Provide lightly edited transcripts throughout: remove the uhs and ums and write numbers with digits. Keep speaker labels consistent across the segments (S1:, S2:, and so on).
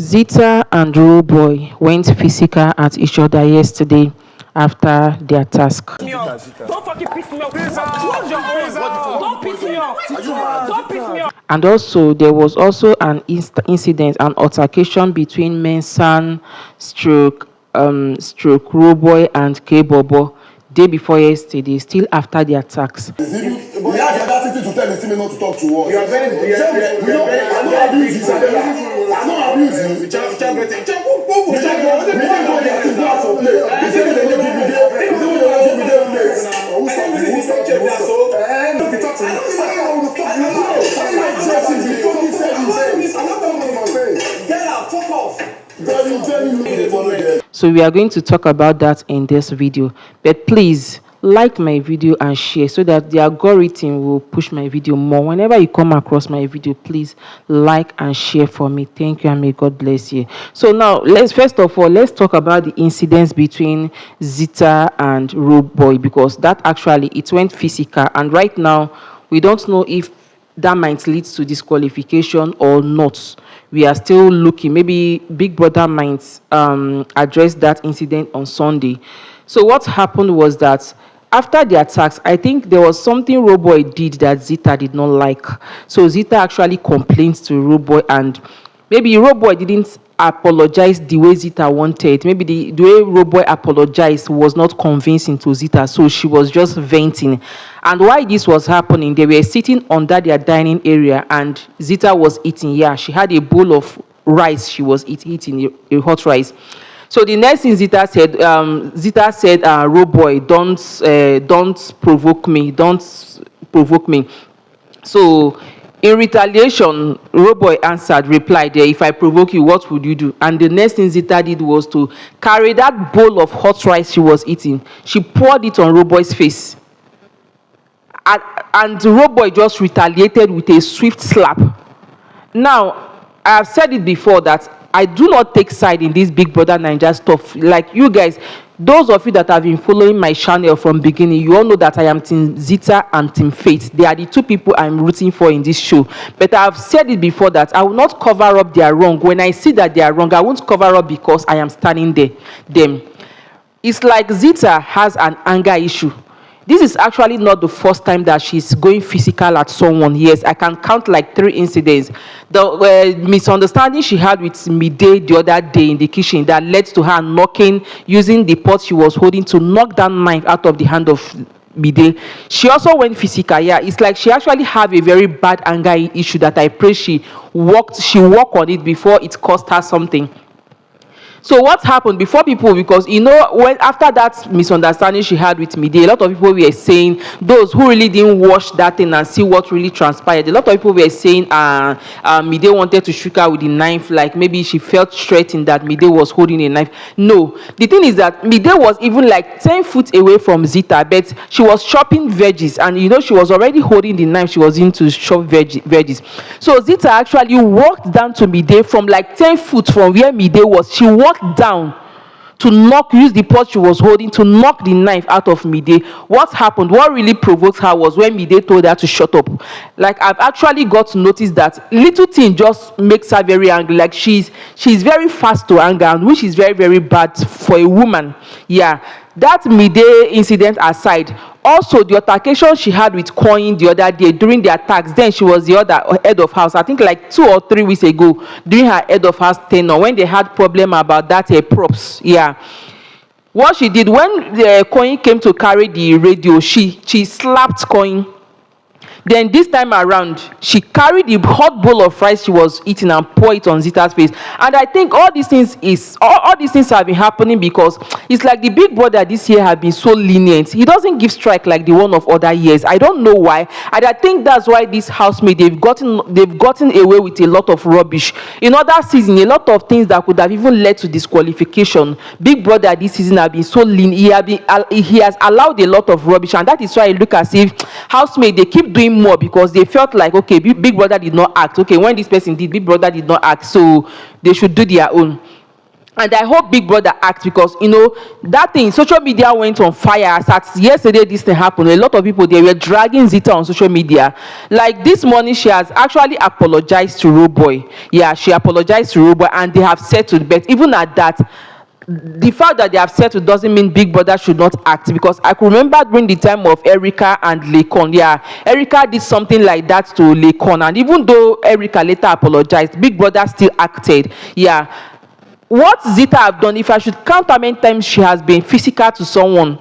S1: Zita and Rooboy went physical at each other yesterday after their task.
S2: Don't fucking piss me off. What's your own? Don't piss me off. Don't piss me off.
S1: And also, there was also an incident, an altercation between Mensan stroke Rooboy and Kaybobo day before yesterday, still after their attacks.
S3: We have the audacity to tell the team not to talk to us. We are very, I'm not abusing you. I'm not abusing you.
S1: So we are going to talk about that in this video, but please like my video and share so that the algorithm will push my video more. Whenever you come across my video, please like and share for me. Thank you, and may God bless you. So now let's talk about the incidents between Zita and Rooboy, because that actually it went physical, and right now we don't know if that might lead to disqualification or not. We are still looking. Maybe Big Brother might address that incident on Sunday. So what happened was that after the attacks, I think there was something Rooboy did that Zita did not like. So Zita actually complained to Rooboy, and maybe Rooboy didn't apologize the way Zita wanted. Maybe the way Rooboy apologized was not convincing to Zita, so she was just venting. And while this was happening, they were sitting under their dining area, and Zita was eating. Yeah, she had a bowl of rice. She was eating a hot rice. So the next thing Zita said, Rooboy, don't provoke me, don't provoke me. So in retaliation, Rooboy replied, if I provoke you, what would you do? And the next thing Zita did was to carry that bowl of hot rice she was eating. She poured it on Rooboy's face. And Rooboy just retaliated with a swift slap. Now, I have said it before that I do not take side in this Big Brother Naija stuff. Like you guys, those of you that have been following my channel from beginning, you all know that I am Team Zita and Team Faith. They are the two people I'm rooting for in this show. But I have said it before that I will not cover up their wrong. When I see that they are wrong, I won't cover up because I am standing them. It's like Zita has an anger issue. This is actually not the first time that she's going physical at someone. Yes, I can count like 3 incidents. The misunderstanding she had with Midday the other day in the kitchen that led to her knocking, using the pot she was holding to knock that knife out of the hand of Midday. She also went physical. Yeah, it's like she actually have a very bad anger issue that I pray she worked on it before it cost her something. So what happened before people, because when after that misunderstanding she had with Midday, a lot of people were saying, those who really didn't watch that thing and see what really transpired, a lot of people were saying Midday wanted to shoot her with the knife, like maybe she felt threatened that Midday was holding a knife. No, the thing is that Midday was even like 10 feet away from Zita, but she was chopping veggies, and she was already holding the knife. She was into chop veggies. So Zita actually walked down to Midday from like 10 feet from where Midday was. She walked down to use the pot she was holding to knock the knife out of Midday. What happened? What really provoked her was when Midday told her to shut up. Like, I've actually got to notice that little thing just makes her very angry. Like, she's very fast to anger, and which is very, very bad for a woman. Yeah, that Midday incident aside, also the altercation she had with Coin the other day during the attacks, then she was the other head of house, I think like 2 or 3 weeks ago, during her head of house tenure, when they had problem about that props. Yeah, what she did when the Coin came to carry the radio, she slapped Coin. Then this time around, she carried the hot bowl of rice she was eating and poured it on Zita's face. And I think all these things have been happening because it's like the Big Brother this year have been so lenient. He doesn't give strike like the one of other years. I don't know why. And I think that's why this housemate, they've gotten away with a lot of rubbish. In other season, a lot of things that could have even led to disqualification. Big Brother this season have been so lenient. He has allowed a lot of rubbish, and that is why I look as if housemate, they keep doing more because they felt like, okay, Big Brother did not act. Okay, when this person did, Big Brother did not act, so they should do their own. And I hope Big Brother acts, because that thing, social media went on fire. As at yesterday this thing happened, a lot of people, they were dragging Zita on social media. Like this morning, she has actually apologized to Rooboy. Yeah, she apologized to Rooboy, and they have settled. But even at that, the fact that they have settled doesn't mean Big Brother should not act, because I could remember during the time of Erica and Lekon. Yeah, Erica did something like that to Lekon, and even though Erica later apologized, Big Brother still acted. Yeah, what Zita have done, if I should count how many times she has been physical to someone,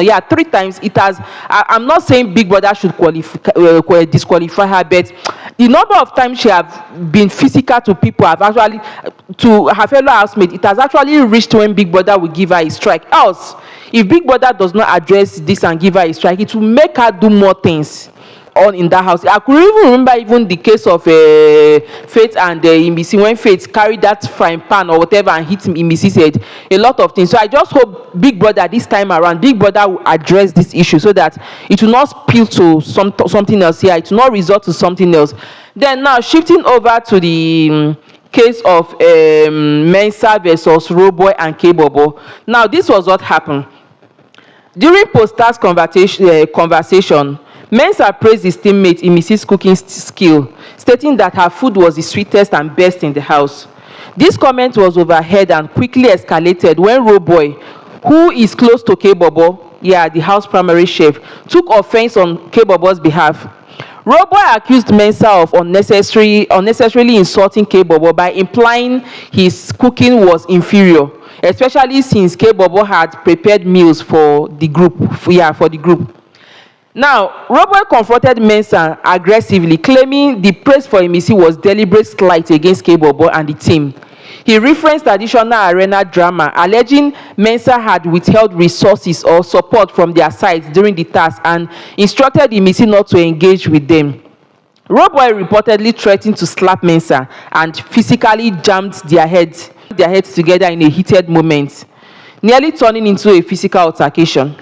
S1: yeah, 3 times. It has. I'm not saying Big Brother should disqualify her, but the number of times she have been physical to people, have actually, to her fellow housemate, it has actually reached when Big Brother will give her a strike. Else, if Big Brother does not address this and give her a strike, it will make her do more things on in that house. I could even remember even the case of Faith and Imisi, when Faith carried that frying pan or whatever and hit Imisi's head. A lot of things. So I just hope Big Brother this time around, Big Brother will address this issue so that it will not spill to something else here. It will not result to something else. Then now shifting over to the case of Mensa versus Rooboy and Kaybobo. Now this was what happened. During post-task conversation, Mensa praised his teammate Imisi's cooking skill, stating that her food was the sweetest and best in the house. This comment was overheard and quickly escalated when Rooboy, who is close to Kaybobo, yeah, the house primary chef, took offense on Kaybobo's behalf. Rooboy accused Mensa of unnecessarily insulting Kaybobo by implying his cooking was inferior, especially since Kaybobo had prepared meals for the group. Now, Rooboy confronted Mensa aggressively, claiming the praise for Imisi was deliberate slight against Kaybobo and the team. He referenced additional arena drama, alleging Mensa had withheld resources or support from their side during the task and instructed Imisi not to engage with them. Rooboy reportedly threatened to slap Mensa and physically jammed their heads together in a heated moment, nearly turning into a physical altercation.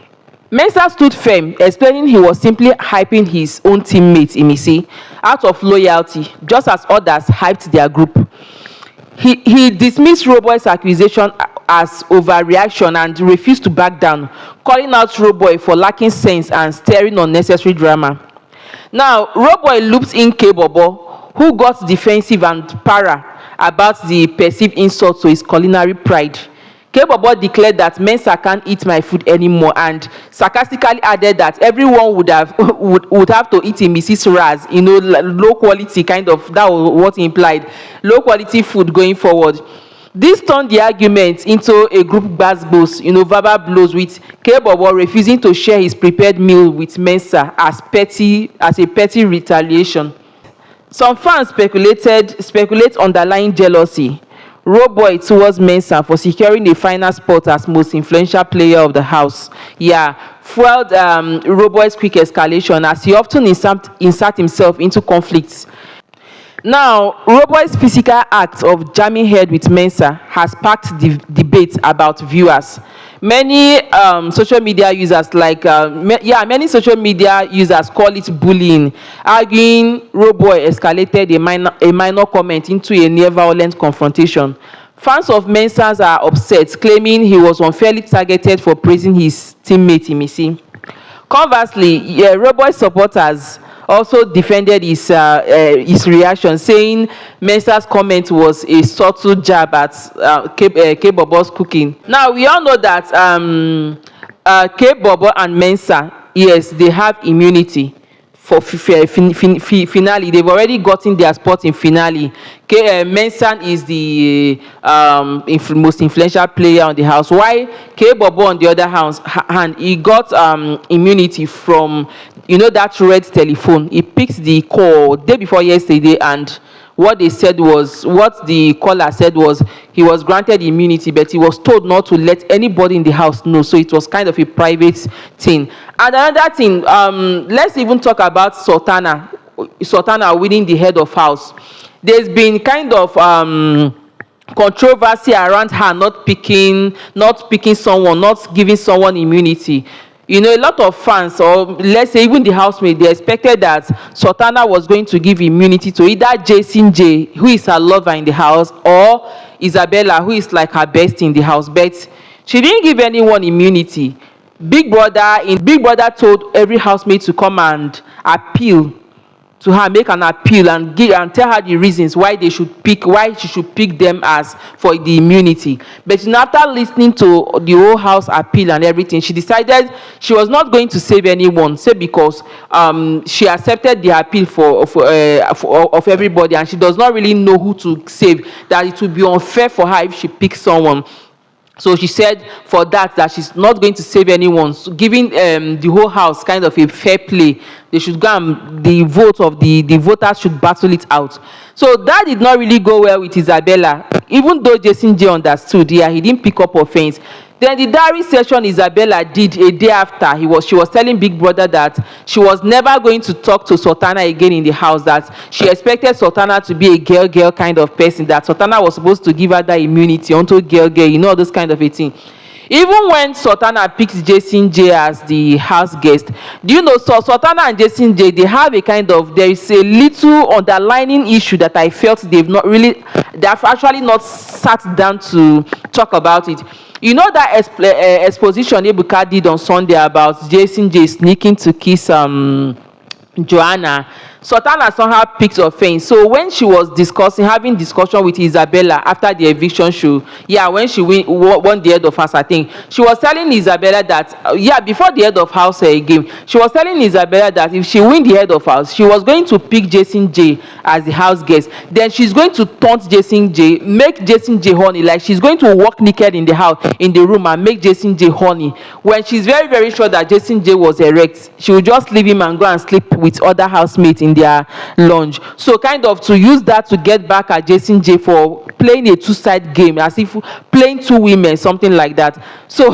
S1: Mensa stood firm, explaining he was simply hyping his own teammate Imisi out of loyalty, just as others hyped their group. He dismissed Rooboy's accusation as overreaction and refused to back down, calling out Rooboy for lacking sense and stirring unnecessary drama. Now, Rooboy looped in Kaybobo, who got defensive and para about the perceived insult to his culinary pride. Kaybobo declared that Mensa can't eat my food anymore and sarcastically added that everyone would have to eat in Mrs. Raz, low quality kind of, that was what he implied, low quality food going forward. This turned the argument into a group gbasgbos, verbal blows, with Kaybobo refusing to share his prepared meal with Mensa as a petty retaliation. Some fans speculate underlying jealousy. Rooboy towards Mensa for securing a final spot as most influential player of the house. Yeah, fueled Rooboy's quick escalation as he often insert himself into conflicts. Now, Rooboy's physical act of jamming head with Mensa has sparked debate about viewers. Many social media users many social media users call it bullying, arguing Rooboy escalated a minor comment into a near violent confrontation. Fans of Mensa's are upset, claiming he was unfairly targeted for praising his teammate Imisi. Conversely, Rooboy supporters also defended his reaction, saying Mensa's comment was a subtle jab at Kaybobo's cooking. Now, we all know that Kaybobo and Mensa, yes, they have immunity for finale. They've already gotten their spot in finale. Mensan is the most influential player on the house. Why Kaybobo, on the other hand, he got immunity from that red telephone. He picked the call day before yesterday, and what the caller said was he was granted immunity, but he was told not to let anybody in the house know. So it was kind of a private thing. And another thing, let's even talk about Sultana winning the head of house. There's been kind of controversy around her not picking someone, not giving someone immunity. You know, a lot of fans, or let's say even the housemaid, they expected that Sultana was going to give immunity to either Jason J, who is her lover in the house, or Isabella, who is like her best in the house. But she didn't give anyone immunity. Big Brother told every housemaid to come and appeal to her, make an appeal and give and tell her the reasons why she should pick them as for the immunity. But after listening to the whole house appeal and everything, she decided she was not going to save anyone, say because she accepted the appeal of everybody, and she does not really know who to save, that it would be unfair for her if she picks someone. So she said for that she's not going to save anyone, so giving the whole house kind of a fair play. They should go and the voters should battle it out. So that did not really go well with Isabella, even though Jason J understood. Yeah, he didn't pick up offense. Then the diary session Isabella did a day after, she was telling Big Brother that she was never going to talk to Sultana again in the house, that she expected Sultana to be a girl kind of person, that Sultana was supposed to give her that immunity unto girl, you know, those kind of a thing. Even when Sultana picked Jason J as the house guest, do you know, so Sultana and Jason J, they have a kind of, there is a little underlining issue that I felt they've actually not sat down to talk about it. You know that exposition Ebuka did on Sunday about Jason J sneaking to kiss Joanna? Sultana somehow picked offense. So when she was having discussion with Isabella after the eviction show, when she won the head of house, I think she was telling Isabella that before the head of house game, she was telling Isabella that if she win the head of house, she was going to pick Jason J as the house guest. Then she's going to taunt Jason J, make Jason J horny, like she's going to walk naked in the house, in the room, and make Jason J horny. When she's very, very sure that Jason J was erect, she will just leave him and go and sleep with other housemates in their lounge. So kind of to use that to get back at Jason J for playing a two-side game, as if playing two women, something like that. So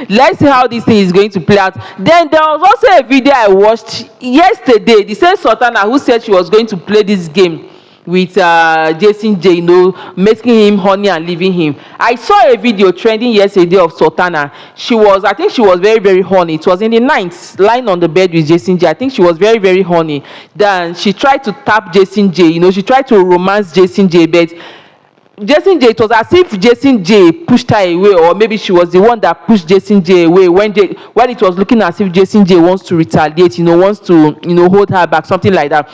S1: let's see how this thing is going to play out. Then there was also a video I watched yesterday, the same Sultana who said she was going to play this game with Jason J, you know, making him horny and leaving him. I saw a video trending yesterday of Sultana. I think she was very, very horny. It was in the night, lying on the bed with Jason J. I think she was very, very horny. Then she tried to tap Jason J, you know, she tried to romance Jason J, but Jason J, it was as if Jason J pushed her away, or maybe she was the one that pushed Jason J away when it was looking as if Jason J wants to retaliate, you know, wants to, you know, hold her back, something like that.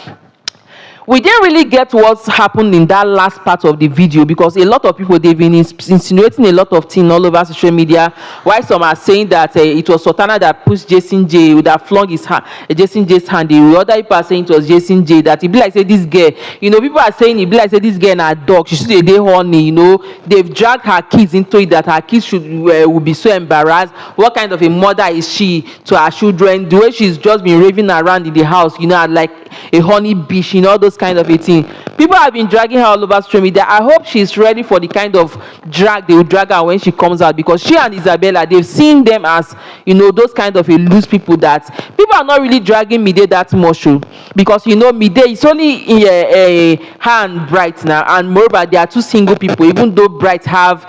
S1: We didn't really get what's happened in that last part of the video, because a lot of people, they've been insinuating a lot of things all over social media, while some are saying that it was Sultana that pushed Jason J, that flung Jason J's hand. The other people are saying it was Jason J, that it be like say this girl, you know, people are saying it be like say this girl na dog, she should be horny, you know, they've dragged her kids into it, that her kids would be so embarrassed. What kind of a mother is she to her children? The way she's just been raving around in the house, you know, like a honey bitch, you know, those kind of a thing. People have been dragging her all over social media. I hope she's ready for the kind of drag they will drag her when she comes out, because she and Isabella, they've seen them as, you know, those kind of a loose people that people are not really dragging Mide that much, because, you know, Mide is only in her and Bright now, and moreover, they are two single people, even though Bright have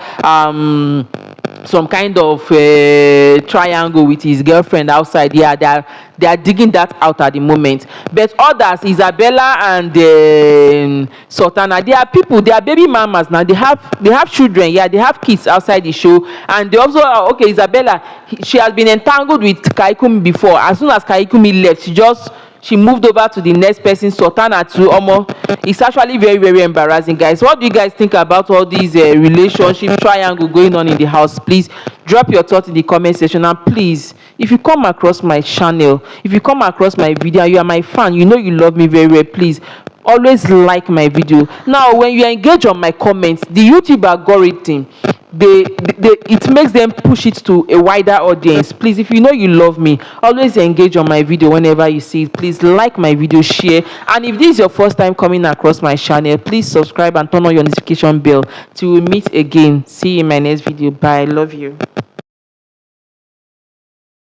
S1: some kind of triangle with his girlfriend outside. They are digging that out at the moment. But others, Isabella and Sultana, they are people, they are baby mamas now. They have children, they have kids outside the show. And they also, okay, Isabella, she has been entangled with Kaikumi before. As soon as Kaikumi left, she moved over to the next person, Sultana, too. It's actually very, very embarrassing, guys. What do you guys think about all these relationship triangle going on in the house? Please drop your thoughts in the comment section. And please, if you come across my channel, if you come across my video, you are my fan, you know you love me very well, please always like my video. Now, when you engage on my comments, the YouTube algorithm, it makes them push it to a wider audience. Please, if you know you love me, always engage on my video whenever you see it. Please like my video, share, and if this is your first time coming across my channel, please subscribe and turn on your notification bell till we meet again. See you in my next video. Bye. I love you.